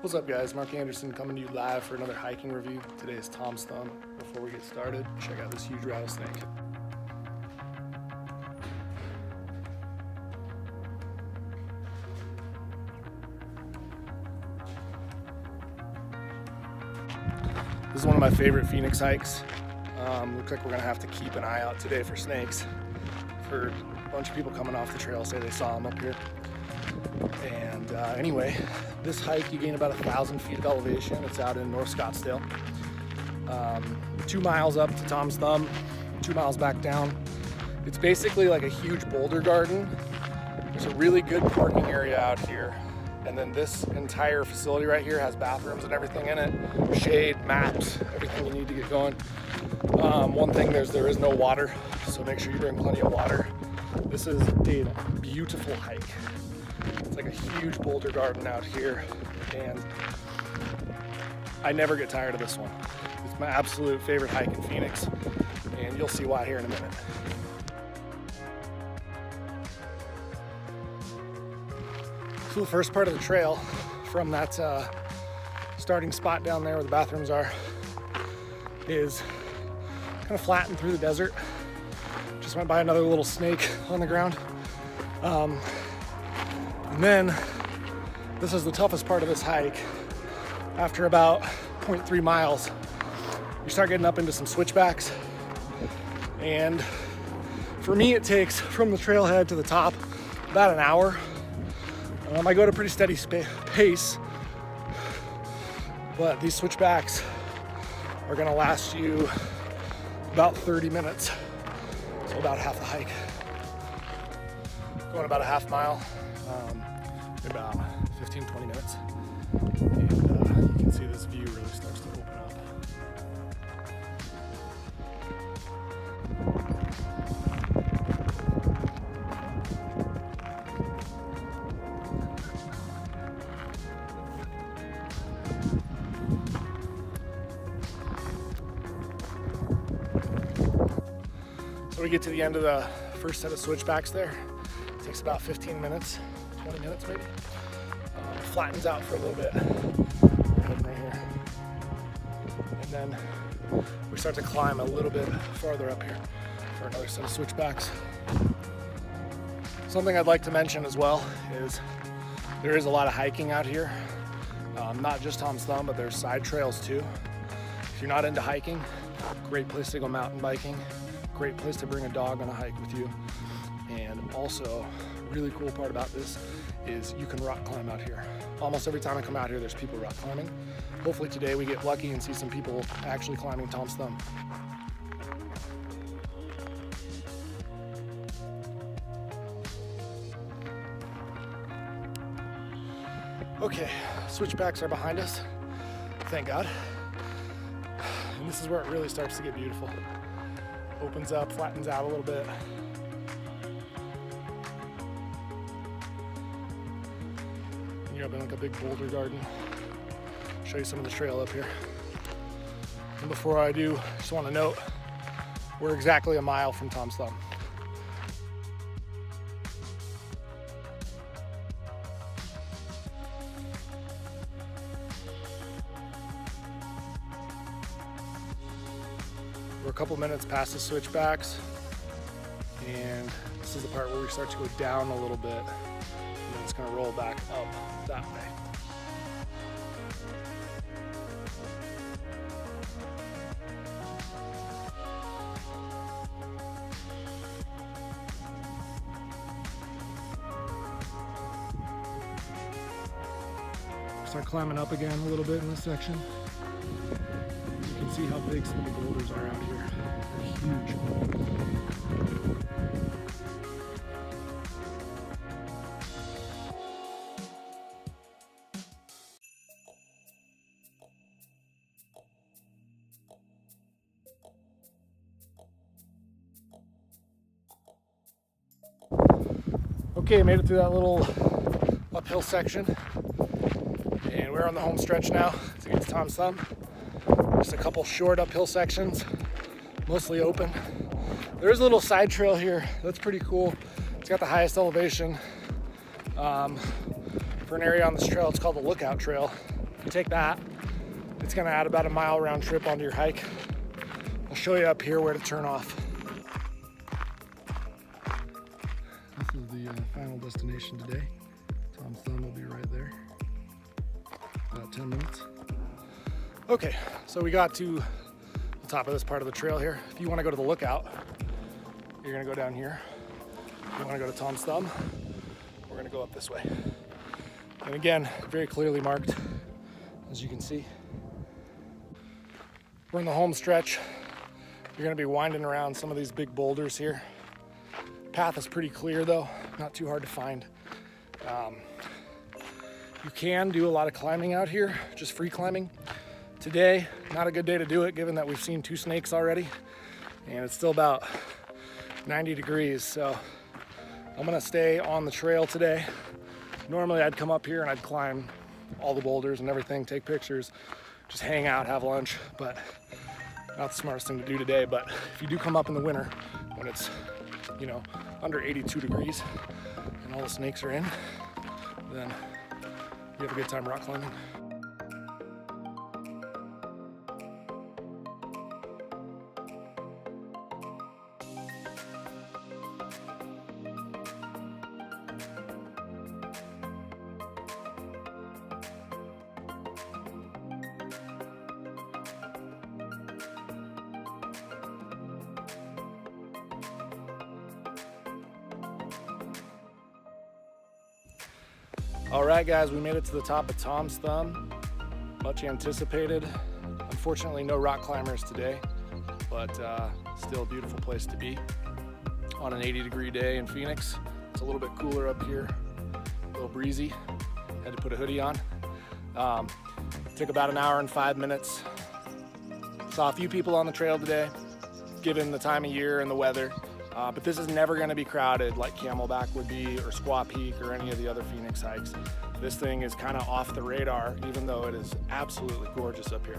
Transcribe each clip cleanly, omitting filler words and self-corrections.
What's up guys, Mark Anderson coming to you live for another hiking review. Today is Tom's Thumb. Before we get started, check out this huge rattlesnake. This is one of my favorite Phoenix hikes. Looks like we're gonna have to keep an eye out today for snakes. For a bunch of people coming off the trail say they saw them up here. And anyway, this hike you gain about 1,000 feet of elevation. It's out in North Scottsdale. 2 miles up to Tom's Thumb, 2 miles back down. It's basically like a huge boulder garden. There's a really good parking area out here. And then this entire facility right here has bathrooms and everything in it. Shade, maps, everything you need to get going. One thing, there is no water, so make sure you bring plenty of water. This is a beautiful hike. It's like a huge boulder garden out here, and I never get tired of this one. It's my absolute favorite hike in Phoenix, and you'll see why here in a minute. So the first part of the trail from that starting spot down there where the bathrooms are is kind of flattened through the desert. Just went by another little snake on the ground. And then this is the toughest part of this hike. After about 0.3 miles, you start getting up into some switchbacks. And for me, it takes from the trailhead to the top about an hour. I go at a pretty steady pace, but these switchbacks are gonna last you about 30 minutes. So about half the hike. Going about a half mile, in about 15-20 minutes. And you can see this view really starts to open up. So we get to the end of the first set of switchbacks there. It takes about 15 minutes, 20 minutes maybe. Flattens out for a little bit. Right here. And then we start to climb a little bit farther up here for another set of switchbacks. Something I'd like to mention as well is there is a lot of hiking out here. Not just Tom's Thumb, but there's side trails too. If you're not into hiking, great place to go mountain biking. Great place to bring a dog on a hike with you. And also, really cool part about this is you can rock climb out here. Almost every time I come out here, there's people rock climbing. Hopefully today we get lucky and see some people actually climbing Tom's Thumb. Okay, switchbacks are behind us, thank God. And this is where it really starts to get beautiful. Opens up, flattens out a little bit. You're up in like a big boulder garden. Show you some of the trail up here. And before I do, just want to note, we're exactly a mile from Tom's Thumb. We're a couple minutes past the switchbacks, and this is the part where we start to go down a little bit, and then it's going to roll back up that way. Start climbing up again a little bit in this section. You can see how big some of the boulders are out here. They're huge. Okay, made it through that little uphill section, and we're on the home stretch now to get to Tom's Thumb. Just a couple short uphill sections, mostly open. There is a little side trail here that's pretty cool. It's got the highest elevation for an area on this trail. It's called the Lookout Trail. If you take that, it's gonna add about a mile round trip onto your hike. I'll show you up here where to turn off. This is the final destination today. Tom's Thumb will be right there. About 10 minutes. Okay, so we got to the top of this part of the trail here. If you want to go to the lookout, you're gonna go down here. If you want to go to Tom's Thumb, we're gonna go up this way. And again, very clearly marked, as you can see. We're in the home stretch. You're gonna be winding around some of these big boulders here. Path is pretty clear though, not too hard to find. You can do a lot of climbing out here, just free climbing. Today, not a good day to do it given that we've seen 2 snakes already and it's still about 90 degrees. So I'm gonna stay on the trail today. Normally I'd come up here and I'd climb all the boulders and everything, take pictures, just hang out, have lunch, but not the smartest thing to do today. But if you do come up in the winter when it's, you know, under 82 degrees and all the snakes are in, then you have a good time rock climbing. All right, guys, we made it to the top of Tom's Thumb. Much anticipated. Unfortunately, no rock climbers today, but still a beautiful place to be. On an 80-degree day in Phoenix. It's a little bit cooler up here, a little breezy. Had to put a hoodie on. Took about an hour and 5 minutes. Saw a few people on the trail today, given the time of year and the weather. But this is never going to be crowded like Camelback would be, or Squaw Peak, or any of the other Phoenix hikes. This thing is kind of off the radar, even though it is absolutely gorgeous up here.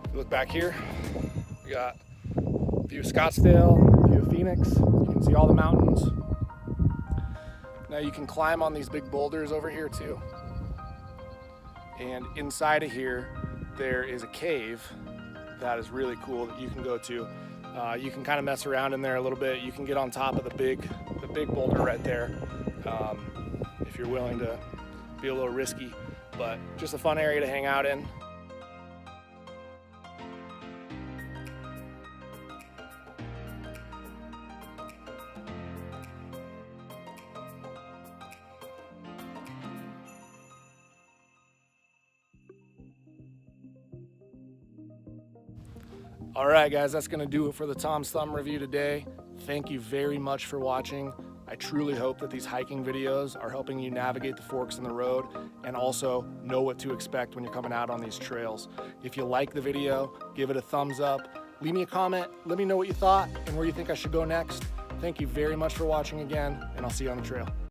If you look back here, we got a view of Scottsdale, a view of Phoenix. You can see all the mountains. Now you can climb on these big boulders over here too. And inside of here, there is a cave that is really cool that you can go to. You can kind of mess around in there a little bit. You can get on top of the big boulder right there if you're willing to be a little risky, but just a fun area to hang out in. All right, guys, that's gonna do it for the Tom's Thumb review today. Thank you very much for watching. I truly hope that these hiking videos are helping you navigate the forks in the road and also know what to expect when you're coming out on these trails. If you like the video, give it a thumbs up. Leave me a comment, let me know what you thought and where you think I should go next. Thank you very much for watching again, and I'll see you on the trail.